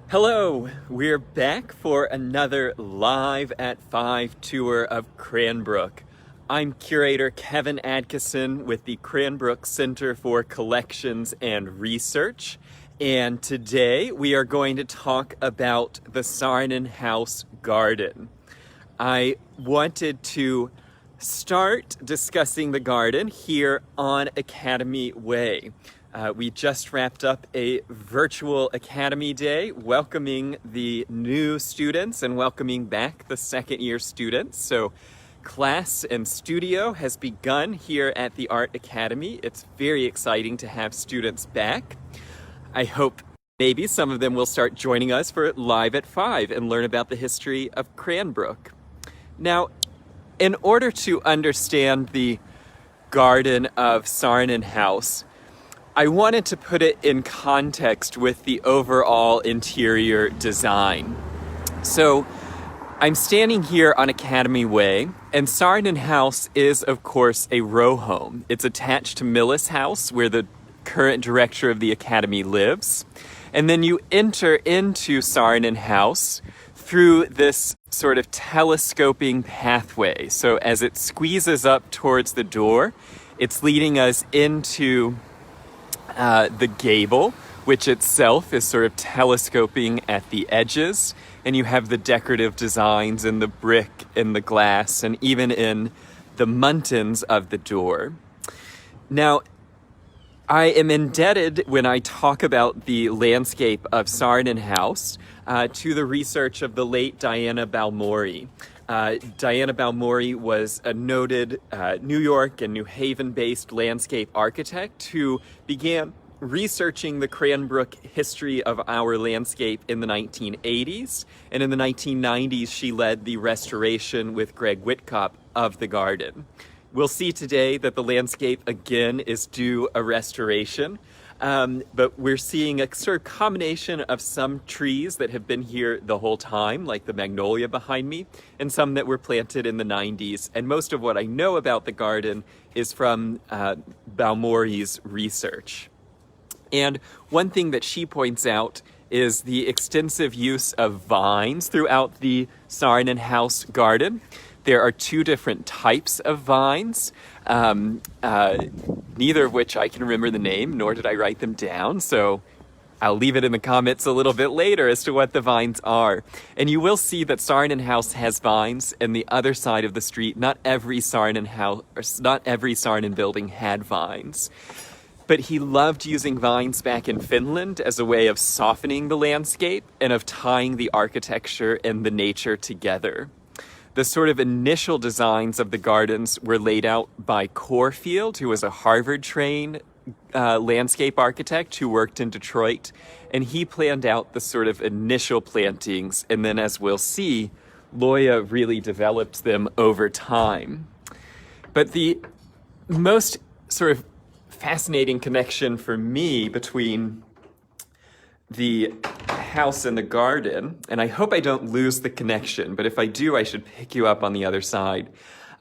Hello, we're back for another Live at 5 tour of Cranbrook. I'm curator Kevin Adkisson with the Cranbrook Center for Collections and Research, and today we are going to talk about the Saarinen House garden. I wanted to start discussing the garden here on Academy Way. We just wrapped up a virtual Academy Day, welcoming the new students and welcoming back the second-year students. So class and studio has begun here at the Art Academy. It's very exciting to have students back. I hope maybe some of them will start joining us for Live at 5 and learn about the history of Cranbrook. Now, in order to understand the garden of Saarinen House, I wanted to put it in context with the overall interior design. So I'm standing here on Academy Way, and Saarinen House is, of course, a row home. It's attached to Millis House, where the current director of the Academy lives. And then you enter into Saarinen House through this sort of telescoping pathway. So as it squeezes up towards the door, it's leading us into the gable, which itself is sort of telescoping at the edges, and you have the decorative designs in the brick, in the glass, and even in the muntins of the door. Now, I am indebted, when I talk about the landscape of Saarinen House, to the research of the late Diana Balmori. Diana Balmori was a noted New York and New Haven-based landscape architect who began researching the Cranbrook history of our landscape in the 1980s. And in the 1990s, she led the restoration with Greg Whitcop of the garden. We'll see today that the landscape, again, is due a restoration. But we're seeing a sort of combination of some trees that have been here the whole time, like the magnolia behind me, and some that were planted in the 90s. And most of what I know about the garden is from Balmori's research. And one thing that she points out is the extensive use of vines throughout the Saarinen House garden. There are two different types of vines, neither of which I can remember the name, nor did I write them down, so I'll leave it in the comments a little bit later as to what the vines are. And you will see that Saarinen House has vines, and the other side of the street, not every Saarinen building had vines. But he loved using vines back in Finland as a way of softening the landscape and of tying the architecture and the nature together. The sort of initial designs of the gardens were laid out by Corfield, who was a Harvard-trained landscape architect who worked in Detroit, and he planned out the sort of initial plantings, and then, as we'll see, Loya really developed them over time. But the most sort of fascinating connection for me between the house and the garden, and I hope I don't lose the connection, but if I do, I should pick you up on the other side,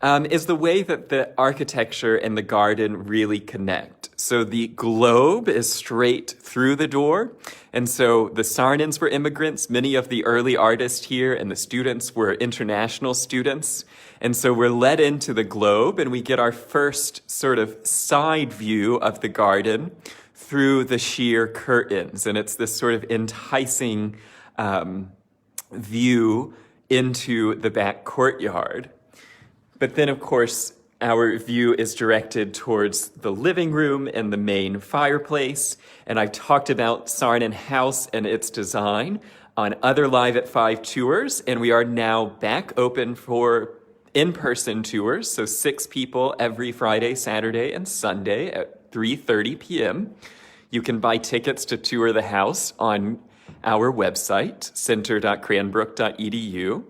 is the way that the architecture and the garden really connect. So the globe is straight through the door, and so the Saarinens were immigrants. Many of the early artists here and the students were international students, and so we're led into the globe, and we get our first sort of side view of the garden through the sheer curtains, and it's this sort of enticing view into the back courtyard. But then, of course, our view is directed towards the living room and the main fireplace, and I've talked about Saarinen House and its design on other Live at 5 tours, and we are now back open for in-person tours, so 6 people every Friday, Saturday, and Sunday at 3:30 p.m. You can buy tickets to tour the house on our website, center.cranbrook.edu.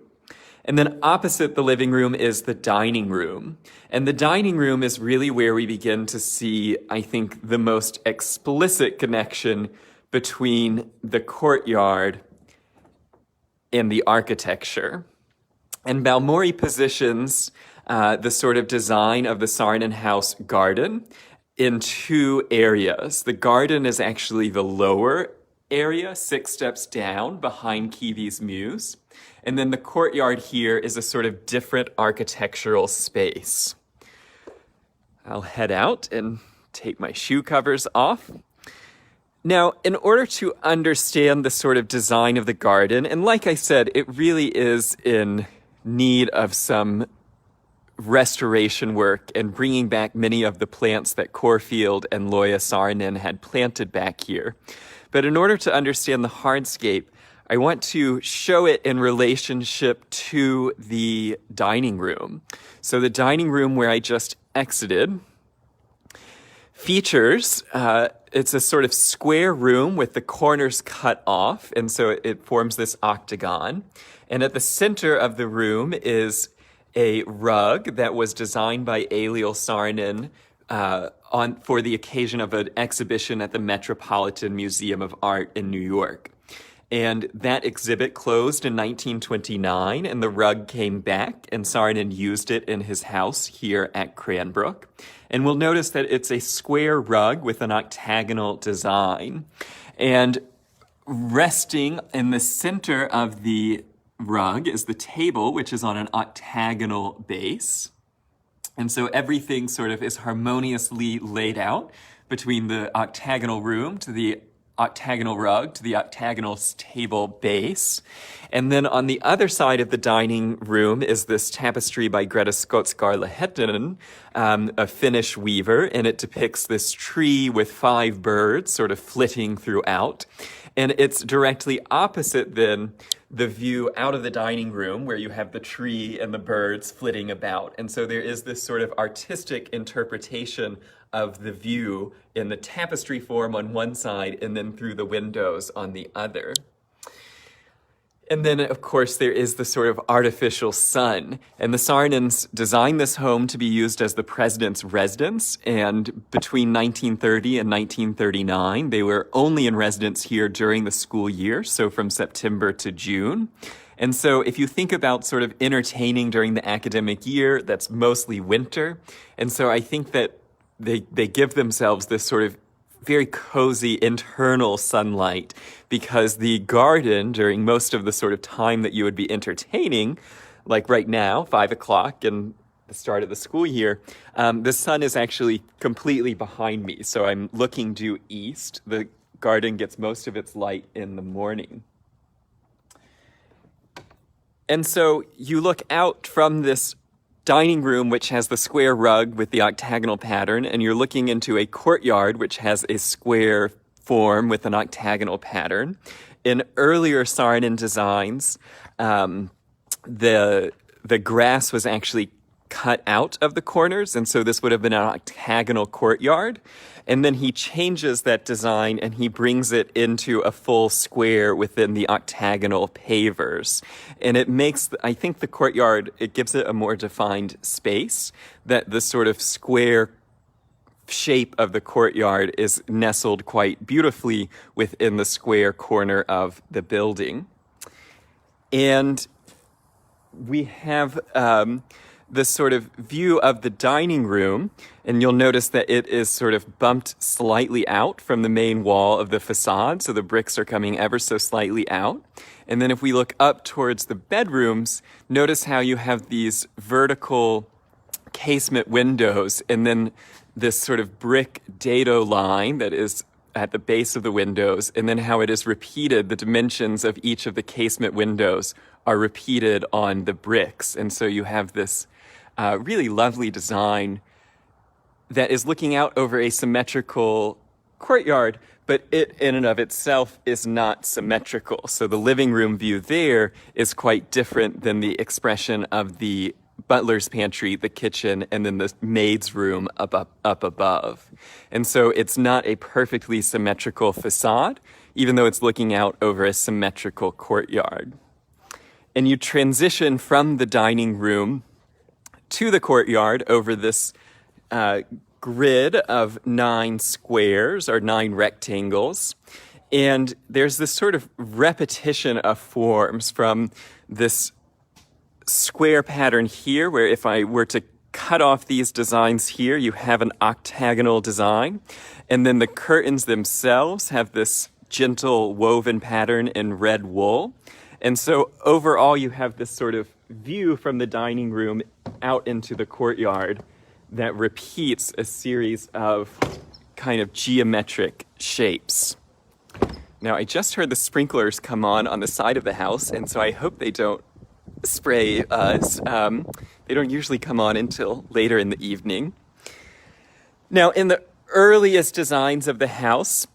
And then opposite the living room is the dining room. And the dining room is really where we begin to see, I think, the most explicit connection between the courtyard and the architecture. And Balmori positions the sort of design of the Saarinen House garden in 2 areas. The garden is actually the lower area 6 steps down behind Kiwi's Mews. And then the courtyard here is a sort of different architectural space. I'll head out and take my shoe covers off. Now, in order to understand the sort of design of the garden, and like I said, it really is in need of some restoration work and bringing back many of the plants that Corfield and Loya Saarinen had planted back here. But in order to understand the hardscape, I want to show it in relationship to the dining room. So the dining room where I just exited features, it's a sort of square room with the corners cut off, and so it forms this octagon. And at the center of the room is a rug that was designed by Eliel Saarinen for the occasion of an exhibition at the Metropolitan Museum of Art in New York. And that exhibit closed in 1929, and the rug came back, and Saarinen used it in his house here at Cranbrook. And we'll notice that it's a square rug with an octagonal design. And resting in the center of the rug is the table, which is on an octagonal base. And so everything sort of is harmoniously laid out between the octagonal room to the octagonal rug to the octagonal table base. And then on the other side of the dining room is this tapestry by Greta Scots-Garleton, a Finnish weaver, and it depicts this tree with 5 birds sort of flitting throughout. And it's directly opposite then the view out of the dining room where you have the tree and the birds flitting about. And so there is this sort of artistic interpretation of the view in the tapestry form on one side and then through the windows on the other. And then, of course, there is the sort of artificial sun. And the Saarinens designed this home to be used as the president's residence. And between 1930 and 1939, they were only in residence here during the school year, so from September to June. And so if you think about sort of entertaining during the academic year, that's mostly winter. And so I think that they give themselves this sort of very cozy internal sunlight, because the garden during most of the sort of time that you would be entertaining, like right now, 5 o'clock and the start of the school year, the sun is actually completely behind me. So I'm looking due east. The garden gets most of its light in the morning. And so you look out from this dining room, which has the square rug with the octagonal pattern, and you're looking into a courtyard, which has a square form with an octagonal pattern. In earlier Saarinen designs, the grass was actually cut out of the corners, and so this would have been an octagonal courtyard. And then he changes that design and he brings it into a full square within the octagonal pavers. And it makes, I think, the courtyard, it gives it a more defined space, that the sort of square shape of the courtyard is nestled quite beautifully within the square corner of the building. And we have this sort of view of the dining room, and you'll notice that it is sort of bumped slightly out from the main wall of the facade, so the bricks are coming ever so slightly out. And then if we look up towards the bedrooms, notice how you have these vertical casement windows, and then this sort of brick dado line that is at the base of the windows, and then how it is repeated, the dimensions of each of the casement windows are repeated on the bricks. And so you have this really lovely design that is looking out over a symmetrical courtyard, but it in and of itself is not symmetrical. So the living room view there is quite different than the expression of the butler's pantry, the kitchen, and then the maid's room up above. And so it's not a perfectly symmetrical facade, even though it's looking out over a symmetrical courtyard. And you transition from the dining room to the courtyard over this grid of 9 squares or 9 rectangles. And there's this sort of repetition of forms from this square pattern here, where if I were to cut off these designs here, you have an octagonal design. And then the curtains themselves have this gentle woven pattern in red wool. And so overall, you have this sort of view from the dining room out into the courtyard that repeats a series of kind of geometric shapes. Now, I just heard the sprinklers come on the side of the house, and so I hope they don't spray us. They don't usually come on until later in the evening. Now, in the earliest designs of the house,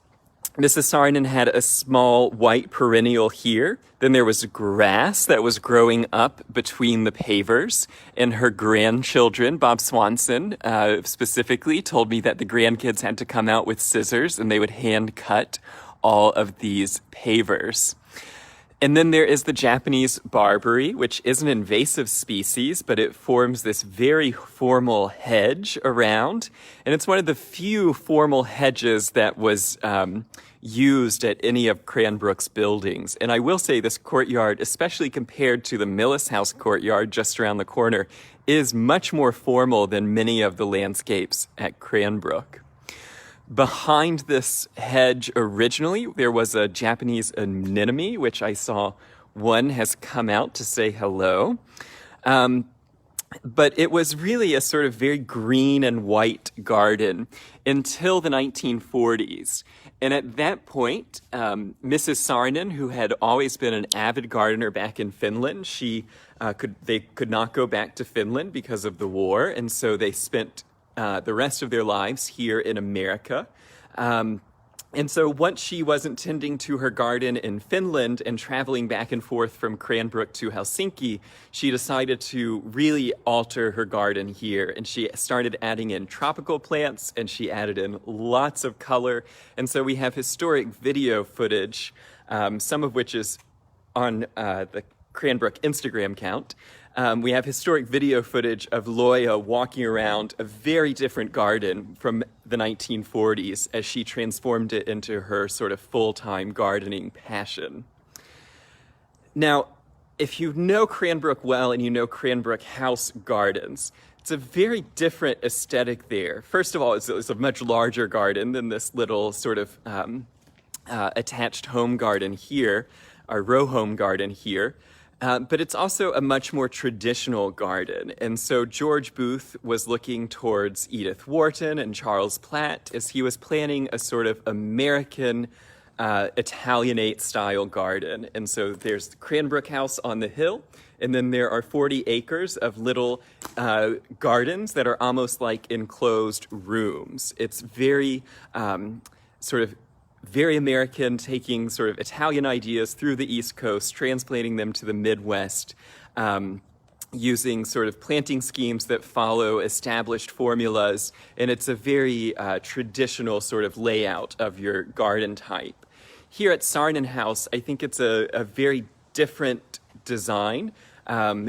Mrs. Saarinen had a small white perennial here. Then there was grass that was growing up between the pavers. And her grandchildren, Bob Swanson specifically, told me that the grandkids had to come out with scissors and they would hand cut all of these pavers. And then there is the Japanese Barbary, which is an invasive species, but it forms this very formal hedge around. And it's one of the few formal hedges that was used at any of Cranbrook's buildings. And I will say this courtyard, especially compared to the Millis House courtyard just around the corner, is much more formal than many of the landscapes at Cranbrook. Behind this hedge originally, there was a Japanese anemone, which I saw one has come out to say hello. But it was really a sort of very green and white garden until the 1940s. And at that point, Mrs. Saarinen, who had always been an avid gardener back in Finland, they could not go back to Finland because of the war, and so they spent the rest of their lives here in America. And so once she wasn't tending to her garden in Finland and traveling back and forth from Cranbrook to Helsinki, she decided to really alter her garden here. And she started adding in tropical plants, and she added in lots of color. And so we have historic video footage, some of which is on the Cranbrook Instagram account. We have historic video footage of Loya walking around a very different garden from the 1940s as she transformed it into her sort of full-time gardening passion. Now, if you know Cranbrook well and you know Cranbrook House gardens, it's a very different aesthetic there. First of all, it's a much larger garden than this little sort of attached home garden here, our row home garden here. But it's also a much more traditional garden. And so George Booth was looking towards Edith Wharton and Charles Platt as he was planning a sort of American Italianate style garden. And so there's the Cranbrook House on the hill, and then there are 40 acres of little gardens that are almost like enclosed rooms. It's very very American, taking sort of Italian ideas through the East Coast, translating them to the Midwest, using sort of planting schemes that follow established formulas. And it's a very traditional sort of layout of your garden type. Here at Saarinen House, I think it's a very different design.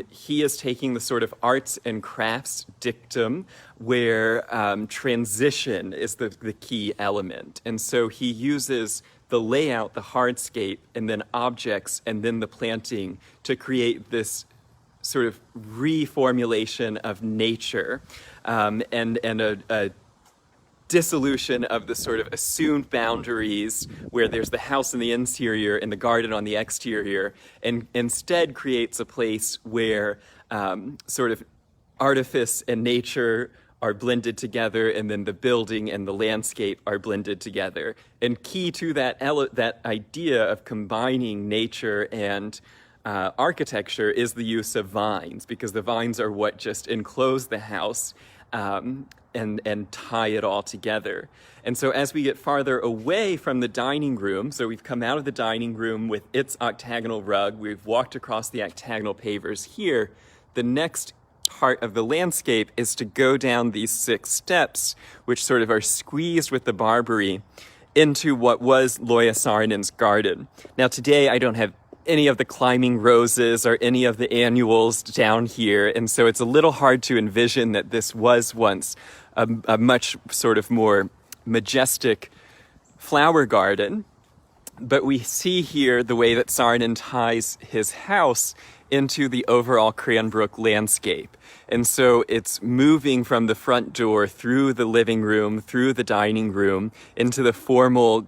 He is taking the sort of arts and crafts dictum where transition is the key element. And so he uses the layout, the hardscape, and then objects, and then the planting to create this sort of reformulation of nature and a dissolution of the sort of assumed boundaries where there's the house in the interior and the garden on the exterior, and instead creates a place where sort of artifice and nature are blended together, and then the building and the landscape are blended together. And key to that idea of combining nature and architecture is the use of vines, because the vines are what just enclose the house and tie it all together. And so as we get farther away from the dining room, so we've come out of the dining room with its octagonal rug, we've walked across the octagonal pavers here, the next part of the landscape is to go down these 6 steps, which sort of are squeezed with the Barbary into what was Loya Saarinen's garden. Now today I don't have any of the climbing roses or any of the annuals down here, and so it's a little hard to envision that this was once a much sort of more majestic flower garden. But we see here the way that Saarinen ties his house into the overall Cranbrook landscape. And so it's moving from the front door through the living room, through the dining room, into the formal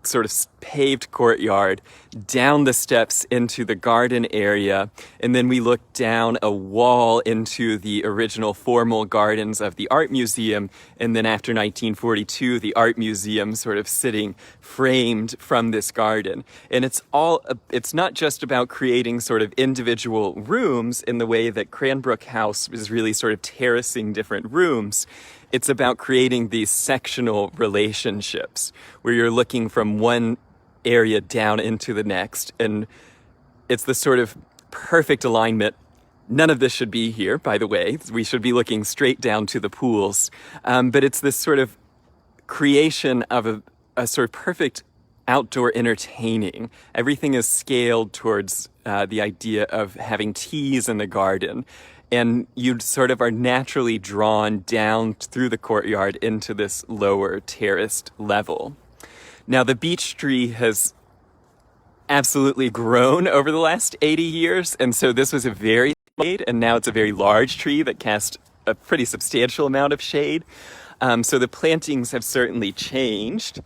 sort of paved courtyard, down the steps into the garden area, and then we look down a wall into the original formal gardens of the art museum, and then after 1942, the art museum sort of sitting framed from this garden. And it's not just about creating sort of individual rooms in the way that Cranbrook House is really sort of terracing different rooms. It's about creating these sectional relationships where you're looking from one area down into the next. And it's the sort of perfect alignment. None of this should be here, by the way. We should be looking straight down to the pools. But it's this sort of creation of a sort of perfect outdoor entertaining. Everything is scaled towards the idea of having teas in the garden. And you sort of are naturally drawn down through the courtyard into this lower terraced level. Now, the beech tree has absolutely grown over the last 80 years. And so this was a very shade, and now it's a very large tree that casts a pretty substantial amount of shade. So the plantings have certainly changed.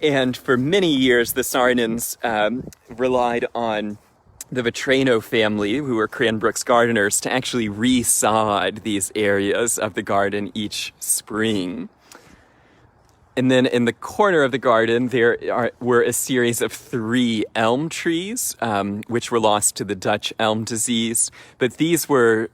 And for many years, the Saarinens relied on the Vitrano family, who were Cranbrook's gardeners, to actually resod these areas of the garden each spring. And then in the corner of the garden, were a series of 3 elm trees, which were lost to the Dutch elm disease. But these were,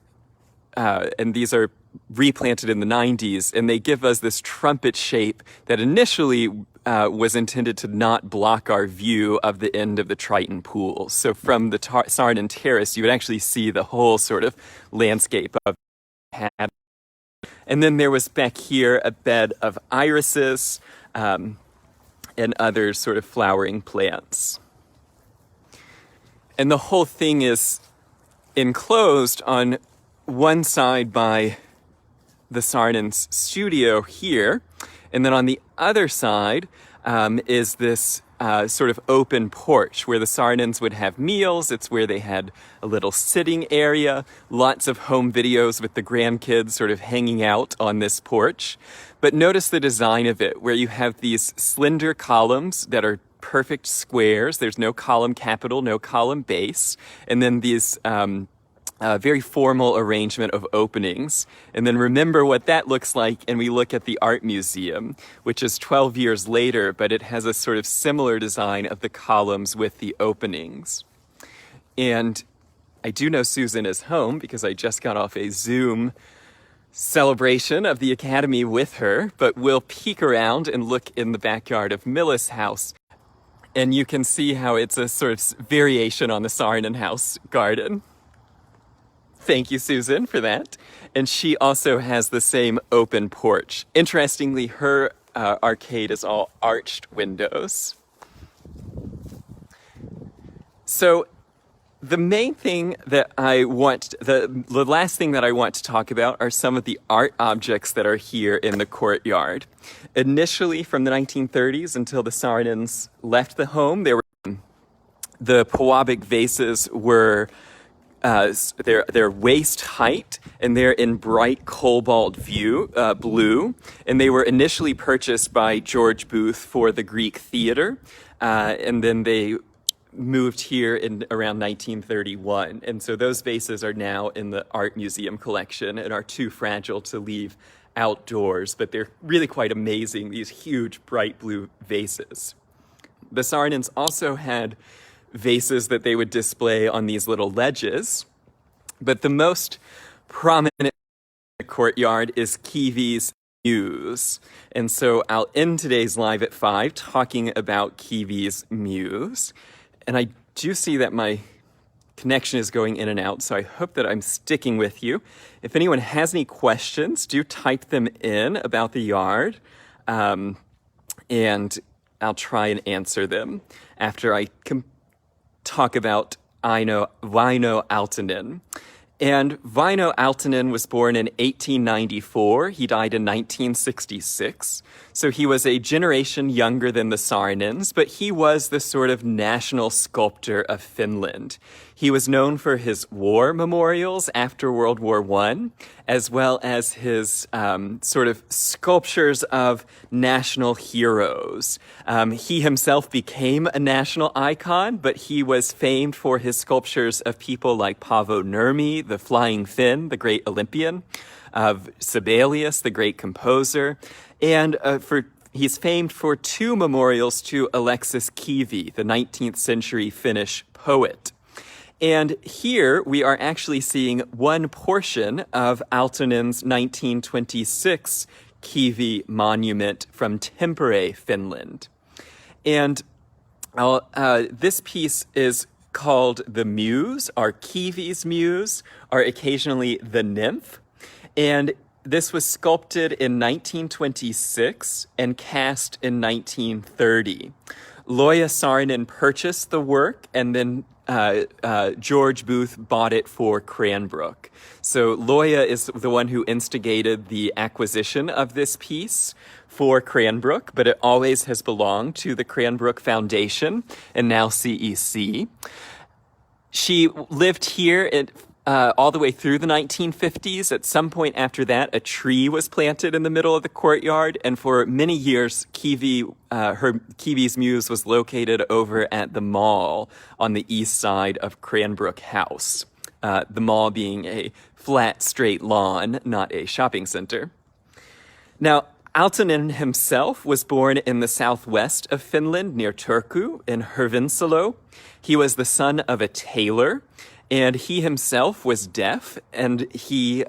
and these are replanted in the 90s, and they give us this trumpet shape that initially was intended to not block our view of the end of the Triton pool. So from the Saarinen Terrace, you would actually see the whole sort of landscape of had. And then there was back here a bed of irises and other sort of flowering plants. And the whole thing is enclosed on one side by the Saarinen's studio here, and then on the other side is this sort of open porch where the Saarinens would have meals. It's where they had a little sitting area, lots of home videos with the grandkids sort of hanging out on this porch. But notice the design of it, where you have these slender columns that are perfect squares. There's no column capital, no column base, and then these very formal arrangement of openings. And then remember what that looks like, and we look at the art museum, which is 12 years later, but it has a sort of similar design of the columns with the openings. And I do know Susan is home because I just got off a Zoom celebration of the Academy with her, but we'll peek around and look in the backyard of Millis House. And you can see how it's a sort of variation on the Saarinen House garden. Thank you, Susan, for that. And she also has the same open porch. Interestingly, her arcade is all arched windows. So the main thing that the last thing that I want to talk about are some of the art objects that are here in the courtyard. Initially, from the 1930s until the Saarinens left the home, the Pewabic vases were their waist height, and they're in bright cobalt blue, and they were initially purchased by George Booth for the Greek theater, and then they moved here in around 1931, and so those vases are now in the art museum collection and are too fragile to leave outdoors, but they're really quite amazing, these huge bright blue vases. The Saarinens also had vases that they would display on these little ledges, but the most prominent in the courtyard is Kiwi's Muse. And so I'll end today's Live at 5 talking about Kiwi's Muse. And I do see that my connection is going in and out, so I hope that I'm sticking with you. If anyone has any questions, do type them in about the yard, and I'll try and answer them after I talk about Väinö Aaltonen. And Väinö Aaltonen was born in 1894. He died in 1966. So he was a generation younger than the Saarinens, but he was the sort of national sculptor of Finland. He was known for his war memorials after World War I, as well as his sort of sculptures of national heroes. He himself became a national icon, but he was famed for his sculptures of people like Paavo Nurmi, the Flying Finn, the great Olympian, of Sibelius, the great composer, and he's famed for two memorials to Aleksis Kivi, the 19th century Finnish poet. And here we are actually seeing one portion of Aaltonen's 1926 Kivi monument from Tampere, Finland. And this piece is called The Muse, or Kivi's Muse, or occasionally The Nymph. And this was sculpted in 1926 and cast in 1930. Loja Saarinen purchased the work, and then George Booth bought it for Cranbrook. So Loja is the one who instigated the acquisition of this piece for Cranbrook, but it always has belonged to the Cranbrook Foundation and now CEC. She lived here all the way through the 1950s. At some point after that, a tree was planted in the middle of the courtyard, and for many years, Kivi's Muse was located over at the mall on the east side of Cranbrook House. The mall being a flat, straight lawn, not a shopping center. Now, Aaltonen himself was born in the southwest of Finland, near Turku, in Hirvinsalo. He was the son of a tailor, and he himself was deaf, and he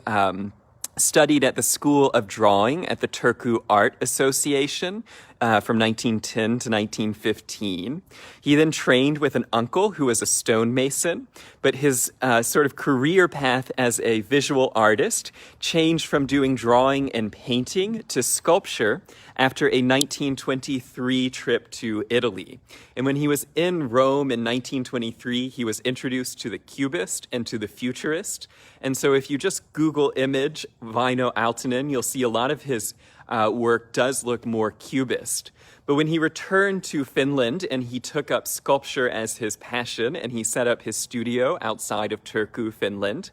studied at the School of Drawing at the Turku Art Association from 1910 to 1915. He then trained with an uncle who was a stonemason, but his sort of career path as a visual artist changed from doing drawing and painting to sculpture after a 1923 trip to Italy. And when he was in Rome in 1923, he was introduced to the Cubist and to the Futurist. And so if you just Google image Väinö Aaltonen, you'll see a lot of his work does look more Cubist. But when he returned to Finland and he took up sculpture as his passion and he set up his studio outside of Turku, Finland,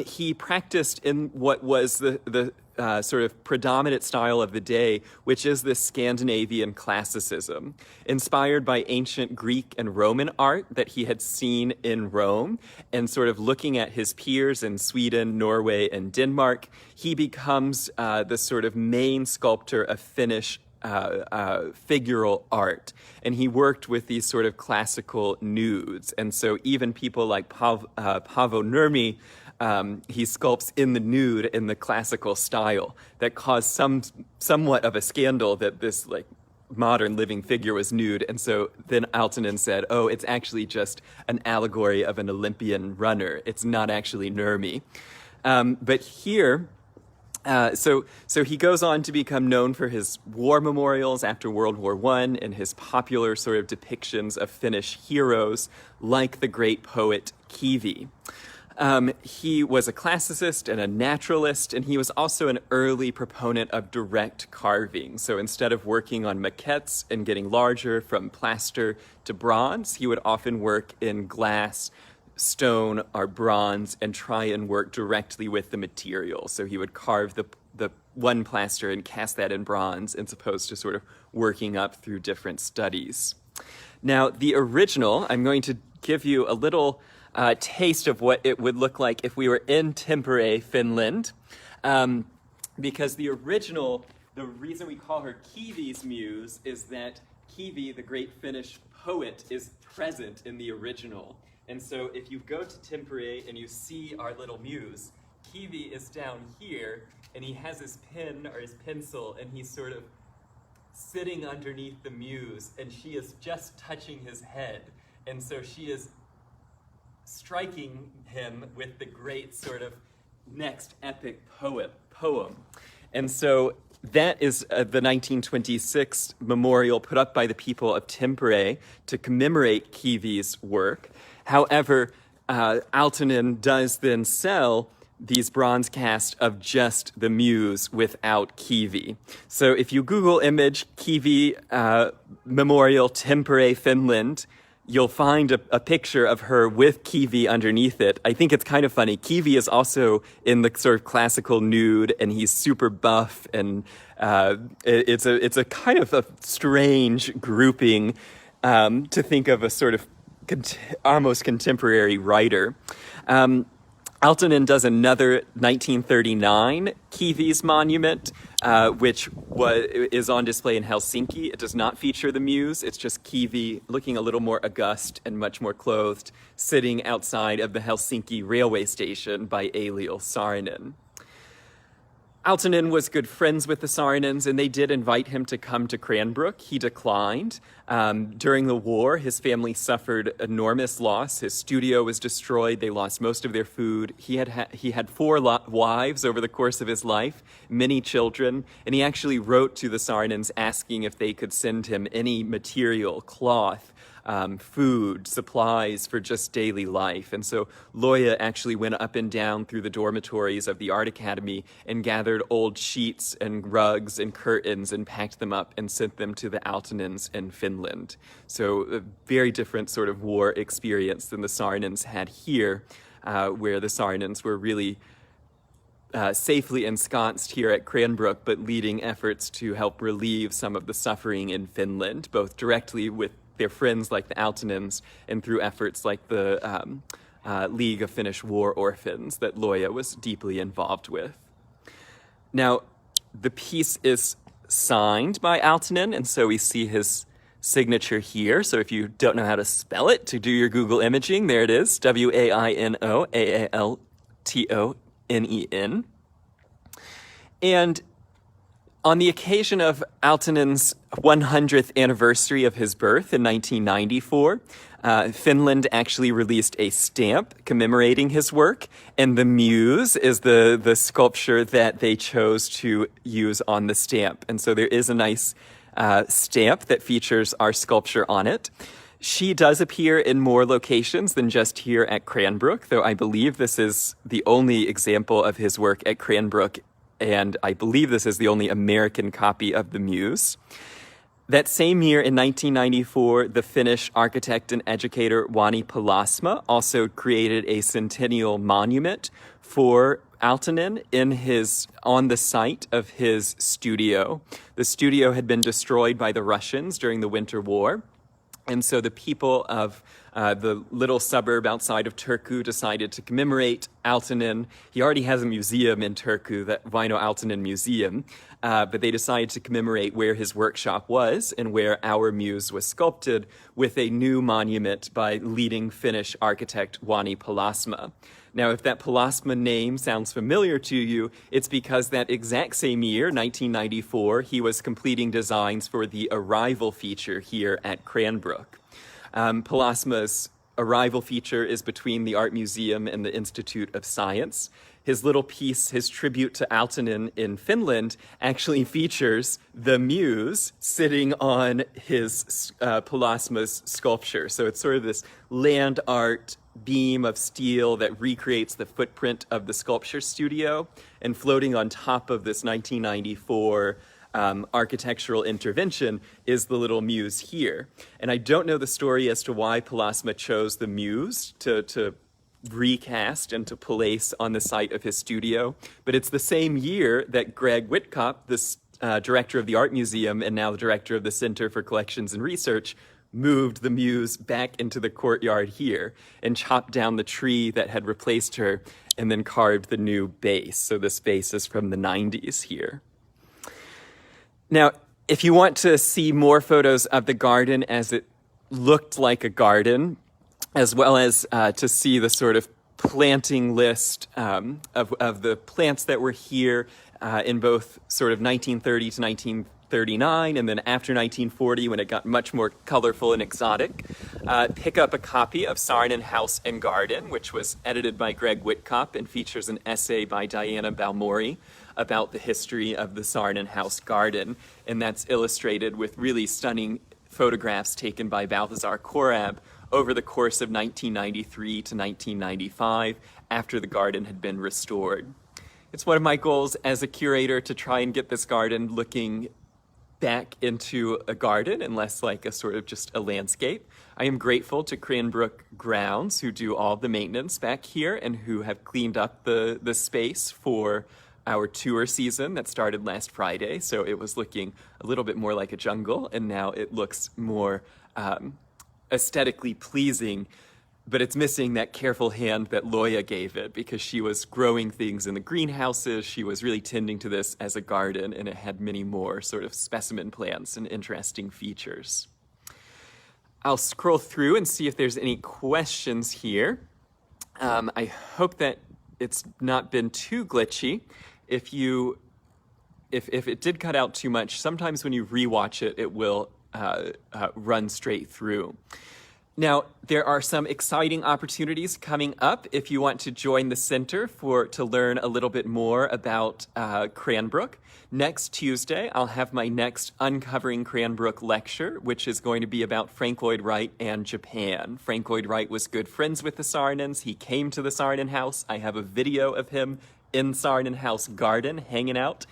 he practiced in what was the sort of predominant style of the day, which is this Scandinavian classicism, inspired by ancient Greek and Roman art that he had seen in Rome, and sort of looking at his peers in Sweden, Norway, and Denmark, he becomes the sort of main sculptor of Finnish figural art. And he worked with these sort of classical nudes. And so even people like Paavo Nurmi, he sculpts in the nude in the classical style that caused somewhat of a scandal that this like modern living figure was nude. And so then Aaltonen said, oh, it's actually just an allegory of an Olympian runner. It's not actually Nurmi. But here, so he goes on to become known for his war memorials after World War I and his popular sort of depictions of Finnish heroes like the great poet Kivi. He was a classicist and a naturalist, and he was also an early proponent of direct carving. So instead of working on maquettes and getting larger from plaster to bronze, he would often work in glass, stone, or bronze and try and work directly with the material. So he would carve the one plaster and cast that in bronze, as opposed to sort of working up through different studies. Now, the original, I'm going to give you a little taste of what it would look like if we were in Tampere, Finland, because the reason we call her Kivi's Muse is that Kivi, the great Finnish poet, is present in the original. And so if you go to Tampere and you see our little muse, Kivi is down here, and he has his pen or his pencil, and he's sort of sitting underneath the muse, and she is just touching his head. And so she is striking him with the great sort of next epic poem. And so that is the 1926 memorial put up by the people of Tampere to commemorate Kivi's work. However, Aaltonen does then sell these bronze casts of just the Muse without Kivi. So if you Google image Kivi Memorial Tampere, Finland, you'll find a picture of her with Kivi underneath it. I think it's kind of funny. Kivi is also in the sort of classical nude, and he's super buff, and it's a kind of a strange grouping to think of a sort of almost contemporary writer. Aaltonen does another 1939 Kivi's monument, which is on display in Helsinki. It does not feature the Muse. It's just Kivi looking a little more august and much more clothed, sitting outside of the Helsinki railway station by Eliel Saarinen. Aaltonen was good friends with the Saarinens, and they did invite him to come to Cranbrook. He declined. During the war, his family suffered enormous loss. His studio was destroyed. They lost most of their food. He had 4 wives over the course of his life, many children, and he actually wrote to the Saarinens asking if they could send him any material, cloth, food, supplies for just daily life. And so Loya actually went up and down through the dormitories of the Art Academy and gathered old sheets and rugs and curtains and packed them up and sent them to the Aaltonens in Finland. So a very different sort of war experience than the Saarinens had here, where the Saarinens were really safely ensconced here at Cranbrook, but leading efforts to help relieve some of the suffering in Finland, both directly with their friends like the Aaltonens and through efforts like the League of Finnish War Orphans that Loya was deeply involved with. Now, the piece is signed by Aaltonen, and so we see his signature here. So if you don't know how to spell it, to do your Google imaging, there it is, Winoaltonen. And on the occasion of Aaltonen's 100th anniversary of his birth in 1994, Finland actually released a stamp commemorating his work, and the Muse is the sculpture that they chose to use on the stamp. And so there is a nice stamp that features our sculpture on it. She does appear in more locations than just here at Cranbrook, though I believe this is the only example of his work at Cranbrook, and I believe this is the only American copy of the Muse. That same year, in 1994, the Finnish architect and educator Juhani Palasma also created a centennial monument for Aaltonen on the site of his studio. The studio had been destroyed by the Russians during the Winter War, and so the people of the little suburb outside of Turku decided to commemorate Aaltonen. He already has a museum in Turku, the Väinö Aaltonen Museum, but they decided to commemorate where his workshop was and where our Muse was sculpted with a new monument by leading Finnish architect Juhani Palasma. Now, if that Palasma name sounds familiar to you, it's because that exact same year, 1994, he was completing designs for the Arrival feature here at Cranbrook. Palasma's Arrival feature is between the Art Museum and the Institute of Science. His little piece, his tribute to Aaltonen in Finland, actually features the Muse sitting on his Palasma's sculpture. So it's sort of this land art beam of steel that recreates the footprint of the sculpture studio, and floating on top of this 1994 architectural intervention is the little Muse here. And I don't know the story as to why Palasma chose the Muse to recast and to place on the site of his studio, but it's the same year that Greg Whitkop, this director of the Art Museum and now the director of the Center for Collections and Research, moved the Muse back into the courtyard here and chopped down the tree that had replaced her and then carved the new base. So this base is from the 90s here. Now, if you want to see more photos of the garden as it looked like a garden, as well as to see the sort of planting list of the plants that were here in both sort of 1930 to 1939, and then after 1940 when it got much more colorful and exotic, pick up a copy of Saarinen House and Garden, which was edited by Greg Whitkop and features an essay by Diana Balmori about the history of the Saarinen House garden, and that's illustrated with really stunning photographs taken by Balthazar Korab over the course of 1993 to 1995 after the garden had been restored. It's one of my goals as a curator to try and get this garden looking back into a garden and less like a sort of just a landscape. I am grateful to Cranbrook Grounds, who do all the maintenance back here and who have cleaned up the space for our tour season that started last Friday. So it was looking a little bit more like a jungle, and now it looks more aesthetically pleasing, but it's missing that careful hand that Loya gave it, because she was growing things in the greenhouses. She was really tending to this as a garden, and it had many more sort of specimen plants and interesting features. I'll scroll through and see if there's any questions here. I hope that it's not been too glitchy. If it did cut out too much, sometimes when you rewatch it, it will run straight through. Now, there are some exciting opportunities coming up if you want to join the center to learn a little bit more about Cranbrook. Next Tuesday, I'll have my next Uncovering Cranbrook lecture, which is going to be about Frank Lloyd Wright and Japan. Frank Lloyd Wright was good friends with the Saarinens. He came to the Saarinen House. I have a video of him in Saarinen House garden hanging out.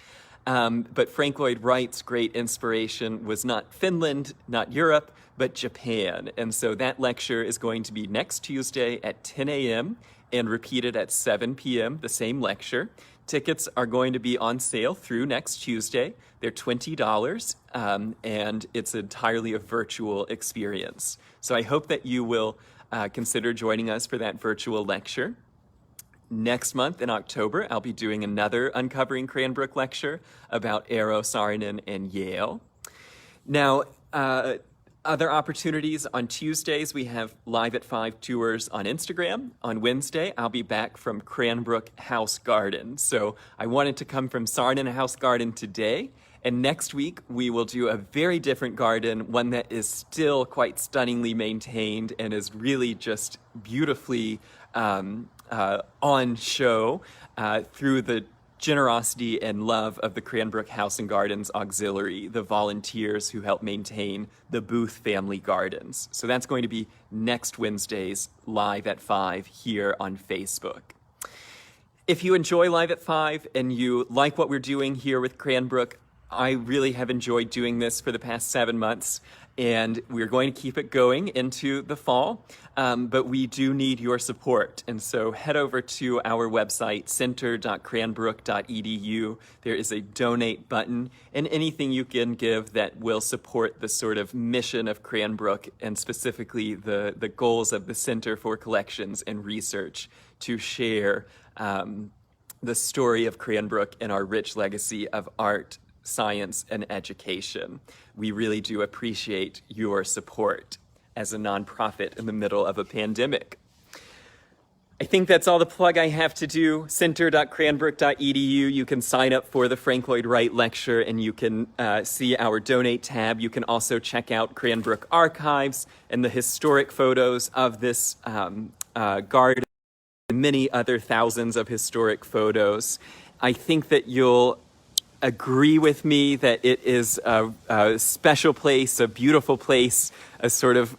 But Frank Lloyd Wright's great inspiration was not Finland, not Europe, but Japan. And so that lecture is going to be next Tuesday at 10 a.m. and repeated at 7 p.m., the same lecture. Tickets are going to be on sale through next Tuesday. They're $20, and it's entirely a virtual experience. So I hope that you will consider joining us for that virtual lecture. Next month in October, I'll be doing another Uncovering Cranbrook lecture about Eero Saarinen and Yale. Now, other opportunities on Tuesdays, we have Live at 5 tours on Instagram. On Wednesday, I'll be back from Cranbrook House Garden. So I wanted to come from Saarinen House Garden today. And next week, we will do a very different garden, one that is still quite stunningly maintained and is really just beautifully on show through the generosity and love of the Cranbrook House and Gardens Auxiliary, the volunteers who help maintain the Booth family gardens. So that's going to be next Wednesdays, Live at 5 here on Facebook. If you enjoy Live at 5 and you like what we're doing here with Cranbrook, I really have enjoyed doing this for the past 7 months, and we're going to keep it going into the fall, but we do need your support. And so head over to our website, center.cranbrook.edu. There is a donate button, and anything you can give that will support the sort of mission of Cranbrook, and specifically the goals of the Center for Collections and Research to share the story of Cranbrook and our rich legacy of art, science, and education. We really do appreciate your support as a nonprofit in the middle of a pandemic. I think that's all the plug I have to do. Center.cranbrook.edu. You can sign up for the Frank Lloyd Wright lecture, and you can see our donate tab. You can also check out Cranbrook archives and the historic photos of this garden and many other thousands of historic photos. I think that you'll agree with me that it is a special place, a beautiful place, a sort of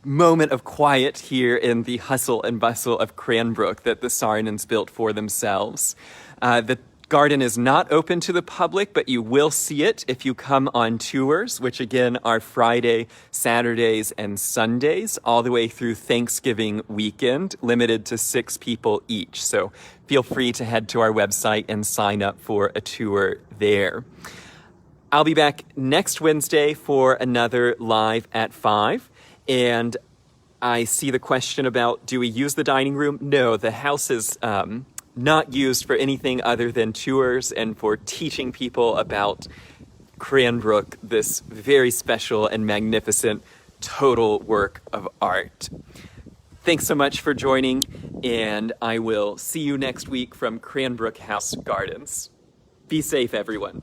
moment of quiet here in the hustle and bustle of Cranbrook that the Saarinens built for themselves. The garden is not open to the public, but you will see it if you come on tours, which again are Friday, Saturdays, and Sundays, all the way through Thanksgiving weekend, limited to 6 people each. So feel free to head to our website and sign up for a tour there. I'll be back next Wednesday for another Live at 5. And I see the question about, do we use the dining room? No, the house is not used for anything other than tours and for teaching people about Cranbrook, this very special and magnificent total work of art. Thanks so much for joining, and I will see you next week from Cranbrook House Gardens. Be safe, everyone.